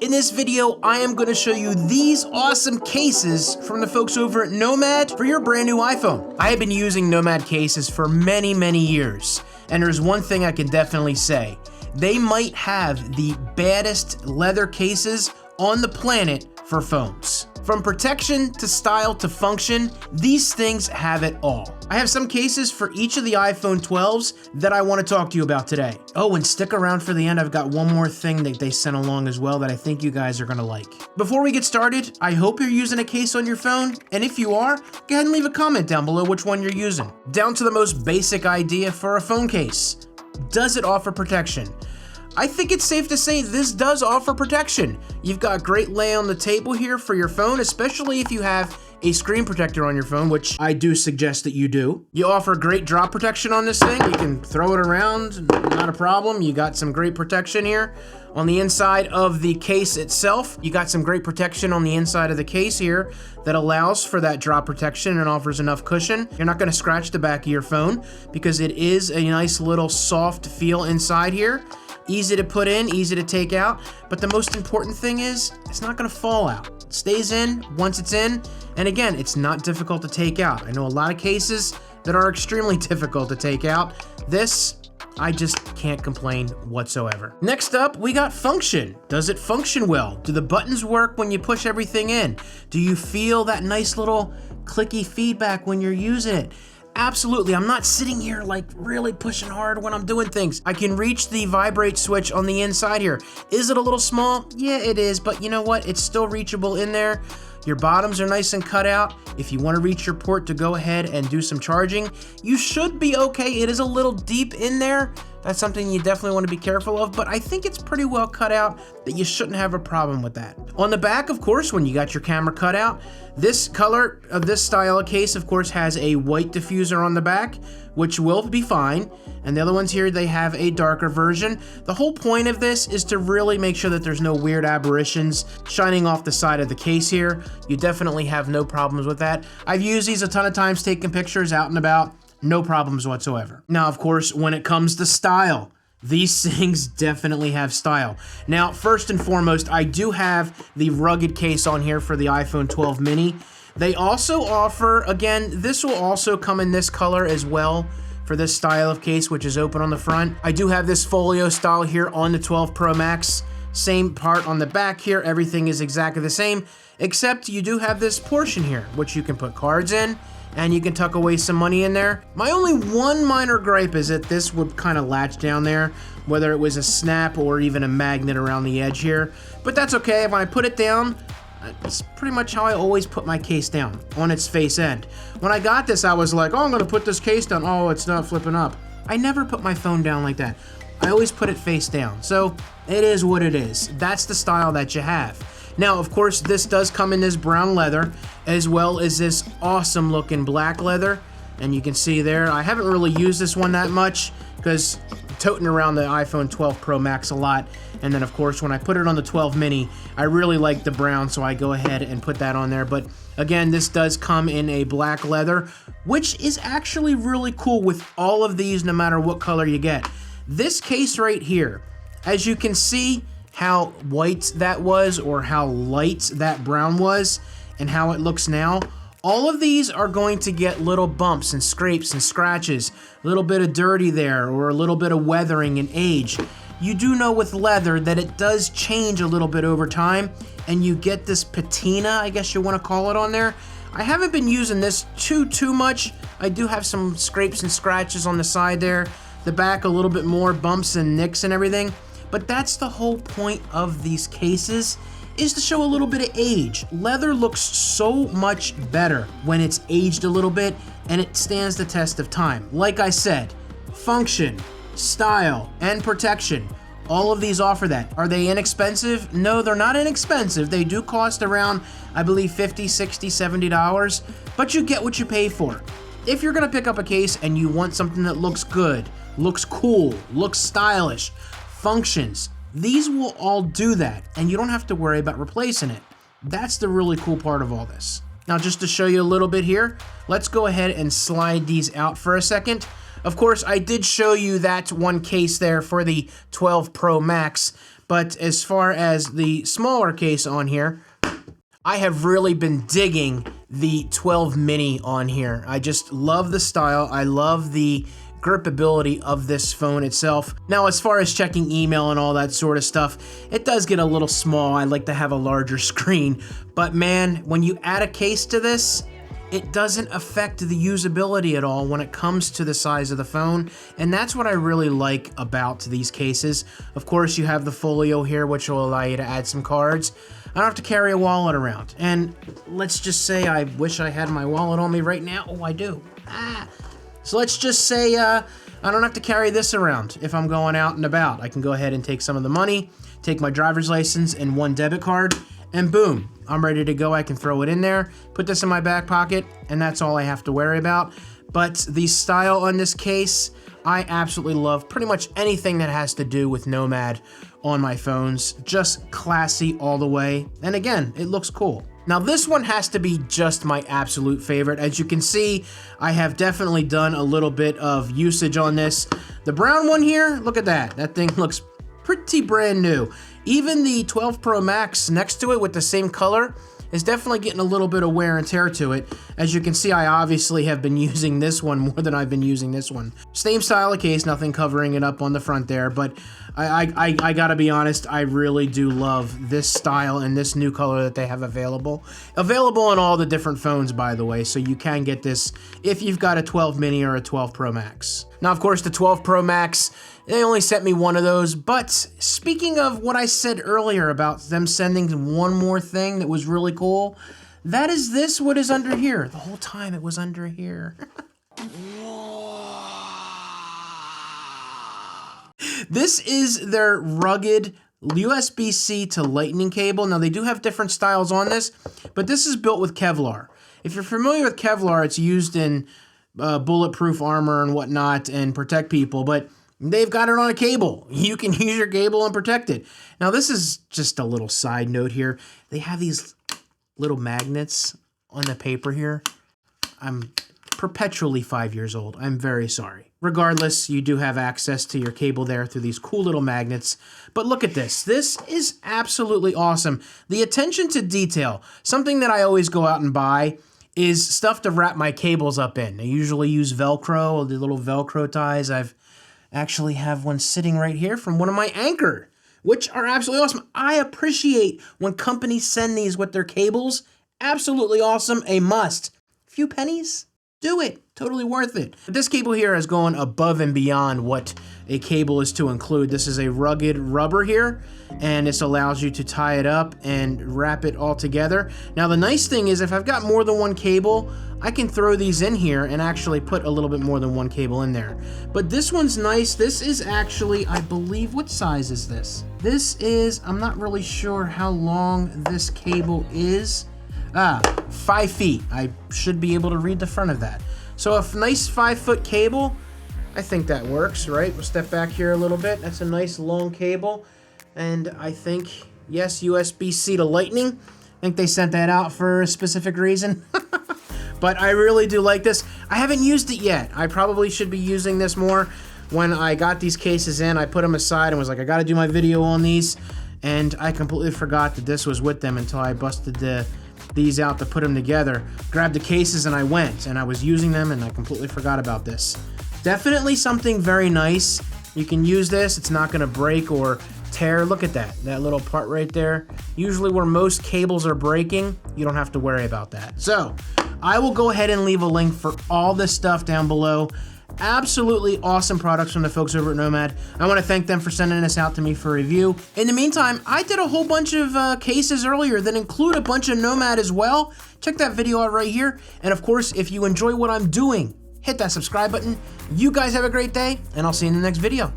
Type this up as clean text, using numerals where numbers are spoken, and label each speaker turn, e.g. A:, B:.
A: In this video, I am going to show you these awesome cases from the folks over at Nomad for your brand new iPhone. I have been using Nomad cases for many, many years, and there's one thing I can definitely say. They might have the baddest leather cases on the planet for phones. From protection to style to function, these things have it all. I have some cases for each of the iPhone 12s that I want to talk to you about today. Oh, and stick around for the end. I've got one more thing that they sent along as well that I think you guys are going to like. Before we get started, I hope you're using a case on your phone, and if you are, go ahead and leave a comment down below which one you're using. Down to the most basic idea for a phone case. Does it offer protection? I think it's safe to say this does offer protection. You've got great lay on the table here for your phone, especially if you have a screen protector on your phone, which I do suggest that you do. You offer great drop protection on this thing. You can throw it around, not a problem. You got some great protection here. On the inside of the case itself, you got some great protection on the inside of the case here that allows for that drop protection and offers enough cushion. You're not gonna scratch the back of your phone because it is a nice little soft feel inside here. Easy to put in, easy to take out, but the most important thing is it's not gonna fall out. It stays in once it's in, and again, it's not difficult to take out. I know a lot of cases that are extremely difficult to take out. This, I just can't complain whatsoever. Next up, we got function. Does it function well? Do the buttons work when you push everything in? Do you feel that nice little clicky feedback when you're using it? Absolutely, I'm not sitting here like really pushing hard when I'm doing things. I can reach the vibrate switch on the inside here. Is it a little small? Yeah, it is, but you know what? It's still reachable in there. Your bottoms are nice and cut out. If you want to reach your port to go ahead and do some charging, you should be okay. It is a little deep in there. That's something you definitely want to be careful of, but I think it's pretty well cut out that you shouldn't have a problem with that. On the back, of course, when you got your camera cut out, this color of this style of case, of course, has a white diffuser on the back, which will be fine. And the other ones here, they have a darker version. The whole point of this is to really make sure that there's no weird aberrations shining off the side of the case here. You definitely have no problems with that. I've used these a ton of times taking pictures out and about. No problems whatsoever. Now, of course, when it comes to style, these things definitely have style. Now, first and foremost, I do have the rugged case on here for the iPhone 12 mini. They also offer, again, this will also come in this color as well for this style of case, which is open on the front. I do have this folio style here on the 12 Pro Max. Same part on the back here. Everything is exactly the same, except you do have this portion here, which you can put cards in, and you can tuck away some money in there. My only one minor gripe is that this would kind of latch down there, whether it was a snap or even a magnet around the edge here. But that's okay. When I put it down, it's pretty much how I always put my case down, on its face end. When I got this, I was like, oh, I'm gonna put this case down. Oh, it's not flipping up. I never put my phone down like that. I always put it face down. So it is what it is. That's the style that you have. Now, of course, this does come in this brown leather, as well as this awesome looking black leather. And you can see there, I haven't really used this one that much because I'm toting around the iPhone 12 Pro Max a lot. And then, of course, when I put it on the 12 mini, I really like the brown, so I go ahead and put that on there. But again, this does come in a black leather, which is actually really cool with all of these, no matter what color you get. This case right here, as you can see, how white that was or how light that brown was and how it looks now. All of these are going to get little bumps and scrapes and scratches, a little bit of dirty there or a little bit of weathering and age. You do know with leather that it does change a little bit over time and you get this patina, I guess you want to call it, on there. I haven't been using this too much. I do have some scrapes and scratches on the side there. The back a little bit more bumps and nicks and everything. But that's the whole point of these cases, is to show a little bit of age. Leather looks so much better when it's aged a little bit and it stands the test of time. Like I said, function, style, and protection. All of these offer that. Are they inexpensive? No, they're not inexpensive. They do cost around, I believe, $50, $60, $70, but you get what you pay for. If you're gonna pick up a case and you want something that looks good, looks cool, looks stylish, functions, these will all do that, and you don't have to worry about replacing it. That's the really cool part of all this. Now, just to show you a little bit here, let's go ahead and slide these out for a second. Of course, I did show you that one case there for the 12 Pro Max, But as far as the smaller case on here, I have really been digging the 12 mini on here. I just love the style. I love the gripability of this phone itself. Now, as far as checking email and all that sort of stuff, it does get a little small. I like to have a larger screen, but man, when you add a case to this, it doesn't affect the usability at all when it comes to the size of the phone, and that's what I really like about these cases. Of course, you have the folio here, which will allow you to add some cards. I don't have to carry a wallet around, and let's just say I wish I had my wallet on me right now. Oh, I do. So let's just say I don't have to carry this around if I'm going out and about. I can go ahead and take some of the money, take my driver's license and one debit card, and boom, I'm ready to go. I can throw it in there, put this in my back pocket, and that's all I have to worry about. But the style on this case, I absolutely love pretty much anything that has to do with Nomad on my phones. Just classy all the way. And again, it looks cool. Now this one has to be just my absolute favorite. As you can see, I have definitely done a little bit of usage on this. The brown one here, look at that. That thing looks pretty brand new. Even the 12 Pro Max next to it with the same color is definitely getting a little bit of wear and tear to it. As you can see, I obviously have been using this one more than I've been using this one. Same style of case, nothing covering it up on the front there, but I gotta be honest, I really do love this style and this new color that they have available. Available on all the different phones, by the way, so you can get this if you've got a 12 mini or a 12 Pro Max. Now, of course, the 12 Pro Max, they only sent me one of those, but speaking of what I said earlier about them sending one more thing that was really cool, that is this, what is under here. The whole time it was under here. This is their rugged USB-C to Lightning cable. Now, they do have different styles on this, but this is built with Kevlar. If you're familiar with Kevlar, it's used in bulletproof armor and whatnot and protect people, but they've got it on a cable. You can use your cable and protect it. Now, this is just a little side note here. They have these little magnets on the paper here. I'm perpetually 5 years old. I'm very sorry. Regardless, you do have access to your cable there through these cool little magnets. But look at this. This is absolutely awesome. The attention to detail, something that I always go out and buy, is stuff to wrap my cables up in. I usually use Velcro, the little Velcro ties. I've actually have one sitting right here from one of my Anker, which are absolutely awesome. I appreciate when companies send these with their cables. Absolutely awesome, a must. Few pennies? Do it. Totally worth it. But this cable here has gone above and beyond what a cable is to include. This is a rugged rubber here, and this allows you to tie it up and wrap it all together. Now, the nice thing is if I've got more than one cable, I can throw these in here and actually put a little bit more than one cable in there. But this one's nice. This is actually, I believe, what size is this? This is, I'm not really sure how long this cable is. 5 feet. I should be able to read the front of that. So a nice 5-foot cable, I think that works, right? We'll step back here a little bit. That's a nice long cable. And I think, yes, USB-C to Lightning. I think they sent that out for a specific reason. But I really do like this. I haven't used it yet. I probably should be using this more. When I got these cases in, I put them aside and was like, I gotta do my video on these. And I completely forgot that this was with them until I busted these out to put them together. Grabbed the cases and I went, and I was using them and I completely forgot about this. Definitely something very nice. You can use this. It's not gonna break or tear. Look at that little part right there. Usually where most cables are breaking, you don't have to worry about that. So I will go ahead and leave a link for all this stuff down below. Absolutely awesome products from the folks over at Nomad. I want to thank them for sending this out to me for review. In the meantime, I did a whole bunch of cases earlier that include a bunch of Nomad as well. Check that video out right here. And of course, if you enjoy what I'm doing, hit that subscribe button. You guys have a great day, and I'll see you in the next video.